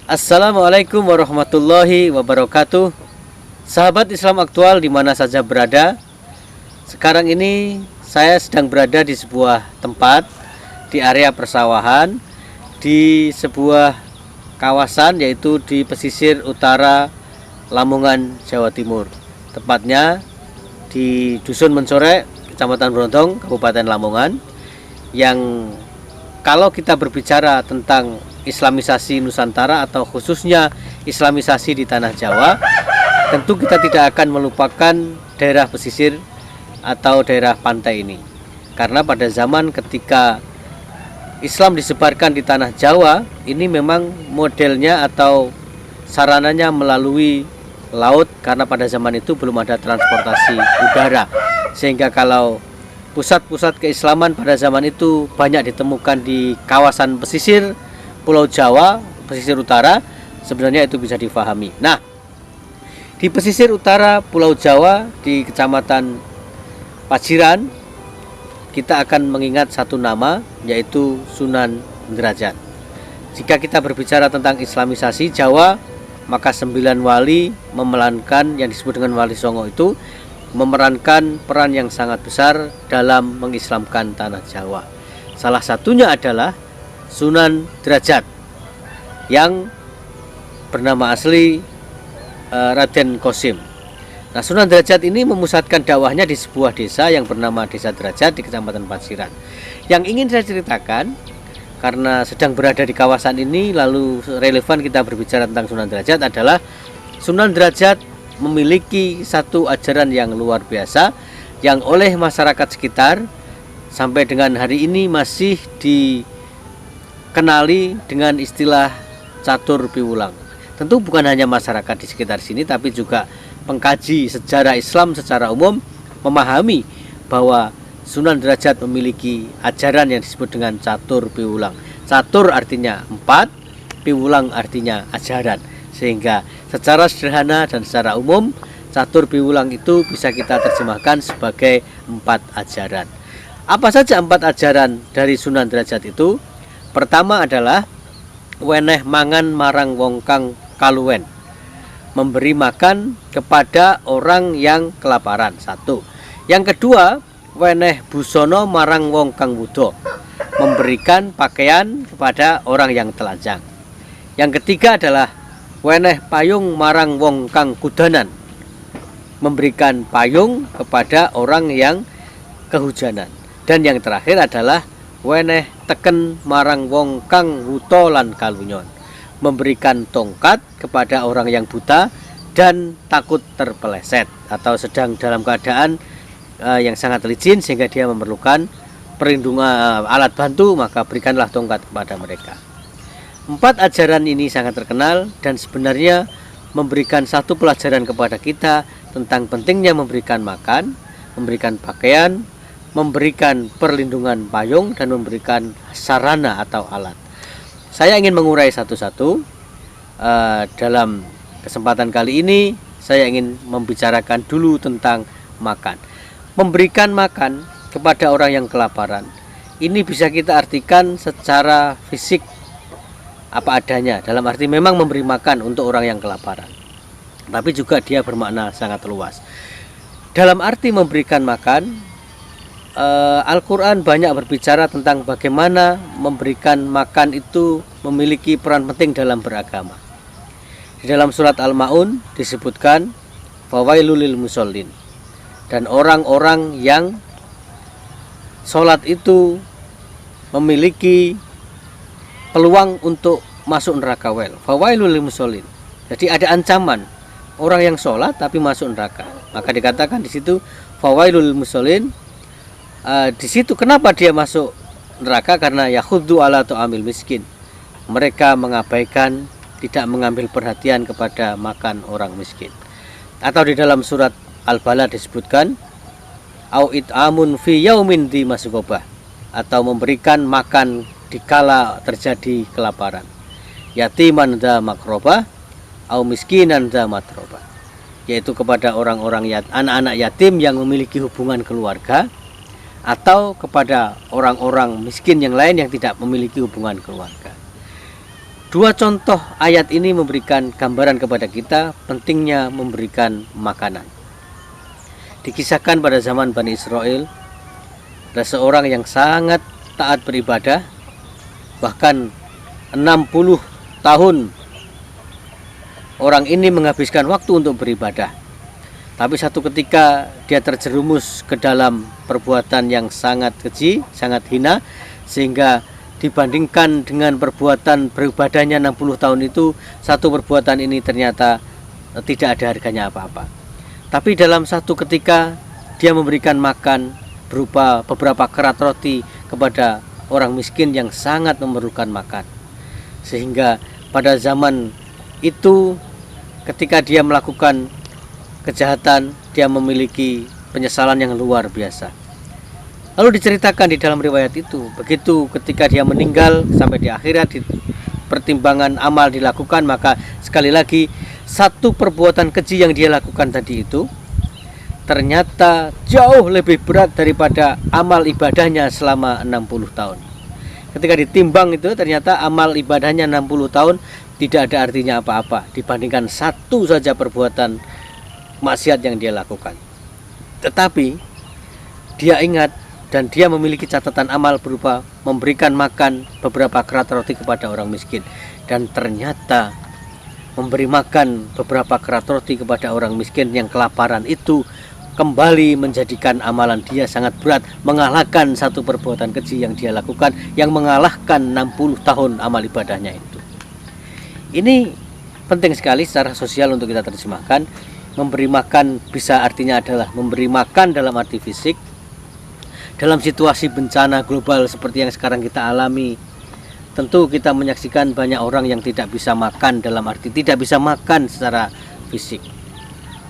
Assalamualaikum warahmatullahi wabarakatuh. Sahabat Islam aktual di mana saja berada. Sekarang ini saya sedang berada di sebuah tempat di area persawahan di sebuah kawasan, yaitu di pesisir utara Lamongan, Jawa Timur. Tepatnya di Dusun Mencorek, Kecamatan Brondong, Kabupaten Lamongan. Yang kalau kita berbicara tentang Islamisasi Nusantara atau khususnya Islamisasi di tanah Jawa, tentu kita tidak akan melupakan daerah pesisir atau daerah pantai ini. Karena pada zaman ketika Islam disebarkan di tanah Jawa, ini memang modelnya atau sarananya melalui laut, karena pada zaman itu belum ada transportasi udara. Sehingga kalau pusat-pusat keislaman pada zaman itu banyak ditemukan di kawasan pesisir Pulau Jawa, pesisir utara, sebenarnya itu bisa difahami. Nah, di pesisir utara Pulau Jawa di Kecamatan Paciran, kita akan mengingat satu nama, yaitu Sunan Derajat. Jika kita berbicara tentang Islamisasi Jawa, maka 9 wali memerankan, yang disebut dengan Wali Songo itu, memerankan peran yang sangat besar dalam mengislamkan tanah Jawa. Salah satunya adalah Sunan Derajat yang bernama asli Raden Qasim. Nah, Sunan Derajat ini memusatkan dakwahnya di sebuah desa yang bernama Desa Derajat di Kecamatan Paciran. Yang ingin saya ceritakan, karena sedang berada di kawasan ini, lalu relevan kita berbicara tentang Sunan Derajat, adalah Sunan Derajat memiliki satu ajaran yang luar biasa yang oleh masyarakat sekitar sampai dengan hari ini masih dikenali dengan istilah catur piwulang. Tentu bukan hanya masyarakat di sekitar sini, tapi juga pengkaji sejarah Islam secara umum memahami bahwa Sunan Derajat memiliki ajaran yang disebut dengan catur piwulang. Catur artinya 4, piwulang artinya ajaran. Sehingga secara sederhana dan secara umum, catur piwulang itu bisa kita terjemahkan sebagai 4 ajaran. Apa saja 4 ajaran dari Sunan Derajat itu? Pertama adalah weneh mangan marang wong kang kaluwen, memberi makan kepada orang yang kelaparan. 1. Yang kedua, weneh busono marang wong kang wudo, memberikan pakaian kepada orang yang telanjang. Yang ketiga adalah weneh payung marang wong kang kudanan, memberikan payung kepada orang yang kehujanan. Dan yang terakhir adalah weneh teken marang wong kang wuto lan kalunyon, memberikan tongkat kepada orang yang buta dan takut terpeleset atau sedang dalam keadaan yang sangat licin sehingga dia memerlukan perlindungan alat bantu, maka berikanlah tongkat kepada mereka. 4 ajaran ini sangat terkenal dan sebenarnya memberikan satu pelajaran kepada kita tentang pentingnya memberikan makan, memberikan pakaian, memberikan perlindungan payung, dan memberikan sarana atau alat. Saya ingin mengurai satu-satu. Dalam kesempatan kali ini saya ingin membicarakan dulu tentang makan. Memberikan makan kepada orang yang kelaparan, ini bisa kita artikan secara fisik apa adanya, dalam arti memang memberi makan untuk orang yang kelaparan, tapi juga dia bermakna sangat luas. Dalam arti memberikan makan, Al-Quran banyak berbicara tentang bagaimana memberikan makan itu memiliki peran penting dalam beragama. Di dalam surat Al-Ma'un disebutkan fawailul lil musallin, dan orang-orang yang sholat itu memiliki peluang untuk masuk neraka. Fawailul lil musallin. Jadi ada ancaman orang yang sholat tapi masuk neraka. Maka dikatakan di situ fawailul lil musallin. Di situ kenapa dia masuk neraka? Karena yakhuddu ala tu'amil miskin. Mereka mengabaikan, tidak mengambil perhatian kepada makan orang miskin. Atau di dalam surat Al-Balad disebutkan au it'amun fi yaumin di masgobah, atau memberikan makan dikala terjadi kelaparan. Yatiman dza makrobah au miskinan dza matrobah, yaitu kepada orang-orang anak-anak yatim yang memiliki hubungan keluarga, atau kepada orang-orang miskin yang lain yang tidak memiliki hubungan keluarga. Dua contoh ayat ini memberikan gambaran kepada kita pentingnya memberikan makanan. Dikisahkan pada zaman Bani Israel, ada seorang yang sangat taat beribadah, bahkan 60 tahun orang ini menghabiskan waktu untuk beribadah. Tapi satu ketika dia terjerumus ke dalam perbuatan yang sangat keji, sangat hina, sehingga dibandingkan dengan perbuatan beribadahnya 60 tahun itu, satu perbuatan ini ternyata tidak ada harganya apa-apa. Tapi dalam satu ketika dia memberikan makan berupa beberapa kerat roti kepada orang miskin yang sangat memerlukan makan. Sehingga pada zaman itu ketika dia melakukan kejahatan, dia memiliki penyesalan yang luar biasa. Lalu diceritakan di dalam riwayat itu, begitu ketika dia meninggal sampai di akhirat, di pertimbangan amal dilakukan, maka sekali lagi satu perbuatan keji yang dia lakukan tadi itu ternyata jauh lebih berat daripada amal ibadahnya selama 60 tahun. Ketika ditimbang itu ternyata amal ibadahnya 60 tahun tidak ada artinya apa-apa dibandingkan satu saja perbuatan maksiat yang dia lakukan. Tetapi dia ingat dan dia memiliki catatan amal berupa memberikan makan beberapa kerat roti kepada orang miskin. Dan ternyata memberi makan beberapa kerat roti kepada orang miskin yang kelaparan itu kembali menjadikan amalan dia sangat berat, mengalahkan satu perbuatan keji yang dia lakukan, yang mengalahkan 60 tahun amal ibadahnya itu. Ini penting sekali secara sosial untuk kita terjemahkan. Memberi makan bisa artinya adalah memberi makan dalam arti fisik. Dalam situasi bencana global seperti yang sekarang kita alami, tentu kita menyaksikan banyak orang yang tidak bisa makan, dalam arti tidak bisa makan secara fisik.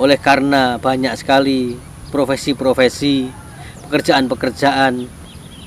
Oleh karena banyak sekali profesi-profesi, pekerjaan-pekerjaan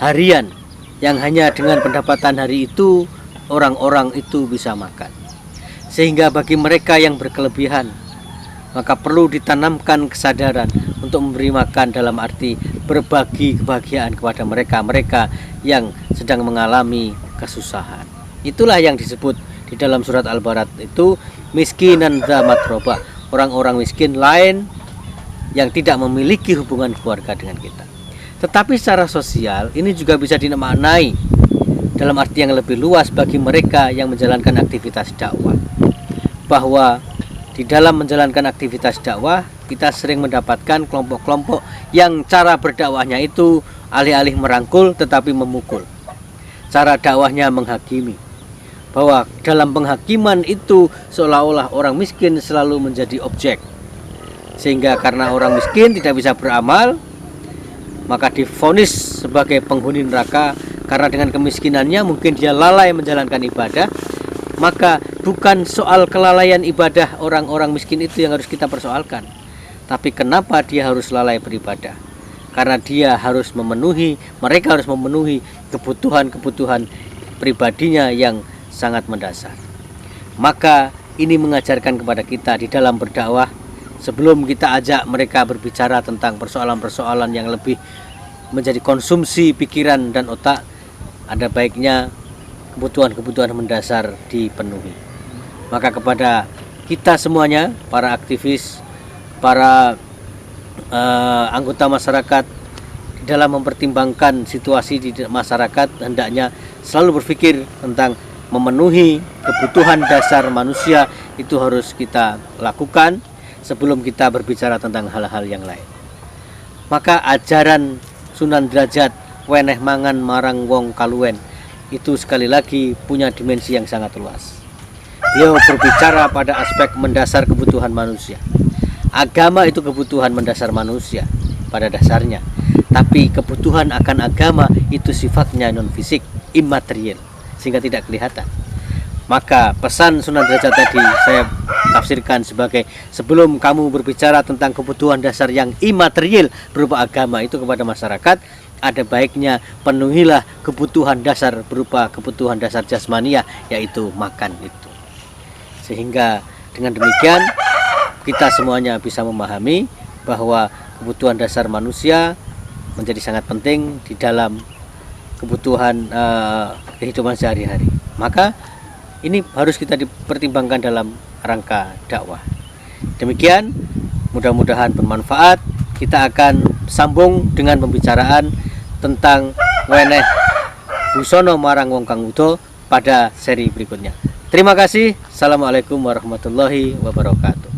harian yang hanya dengan pendapatan hari itu orang-orang itu bisa makan. Sehingga bagi mereka yang berkelebihan, maka perlu ditanamkan kesadaran untuk memberi makan dalam arti berbagi kebahagiaan kepada mereka yang sedang mengalami kesusahan. Itulah yang disebut di dalam surat Al-Barat itu miskinan dza matroba, orang-orang miskin lain yang tidak memiliki hubungan keluarga dengan kita. Tetapi secara sosial ini juga bisa dimaknai dalam arti yang lebih luas bagi mereka yang menjalankan aktivitas dakwah, bahwa di dalam menjalankan aktivitas dakwah kita sering mendapatkan kelompok-kelompok yang cara berdakwahnya itu alih-alih merangkul tetapi memukul. Cara dakwahnya menghakimi, bahwa dalam penghakiman itu seolah-olah orang miskin selalu menjadi objek, sehingga karena orang miskin tidak bisa beramal maka divonis sebagai penghuni neraka. Karena dengan kemiskinannya mungkin dia lalai menjalankan ibadah, maka bukan soal kelalaian ibadah orang-orang miskin itu yang harus kita persoalkan, tapi kenapa dia harus lalai beribadah? Karena dia harus memenuhi, mereka harus memenuhi kebutuhan-kebutuhan pribadinya yang sangat mendasar. Maka ini mengajarkan kepada kita di dalam berdakwah, sebelum kita ajak mereka berbicara tentang persoalan-persoalan yang lebih menjadi konsumsi pikiran dan otak, ada baiknya kebutuhan-kebutuhan mendasar dipenuhi. Maka kepada kita semuanya, para aktivis, para anggota masyarakat, dalam mempertimbangkan situasi di masyarakat, hendaknya selalu berpikir tentang memenuhi kebutuhan dasar manusia itu harus kita lakukan sebelum kita berbicara tentang hal-hal yang lain. Maka ajaran Sunan Derajat weneh mangan marang wong kaluwen itu sekali lagi punya dimensi yang sangat luas. Beliau berbicara pada aspek mendasar kebutuhan manusia. Agama itu kebutuhan mendasar manusia pada dasarnya, tapi kebutuhan akan agama itu sifatnya non fisik, imaterial, sehingga tidak kelihatan. Maka pesan Sunan Derajat tadi saya tafsirkan sebagai, sebelum kamu berbicara tentang kebutuhan dasar yang imaterial berupa agama itu kepada masyarakat, ada baiknya penuhilah kebutuhan dasar berupa kebutuhan dasar jasmania, yaitu makan itu. Sehingga dengan demikian kita semuanya bisa memahami bahwa kebutuhan dasar manusia menjadi sangat penting di dalam kebutuhan kehidupan sehari-hari. Maka ini harus kita dipertimbangkan dalam rangka dakwah. Demikian, mudah-mudahan bermanfaat. Kita akan sambung dengan pembicaraan tentang weneh busono marang wong kang wuda pada seri berikutnya. Terima kasih. Assalamualaikum warahmatullahi wabarakatuh.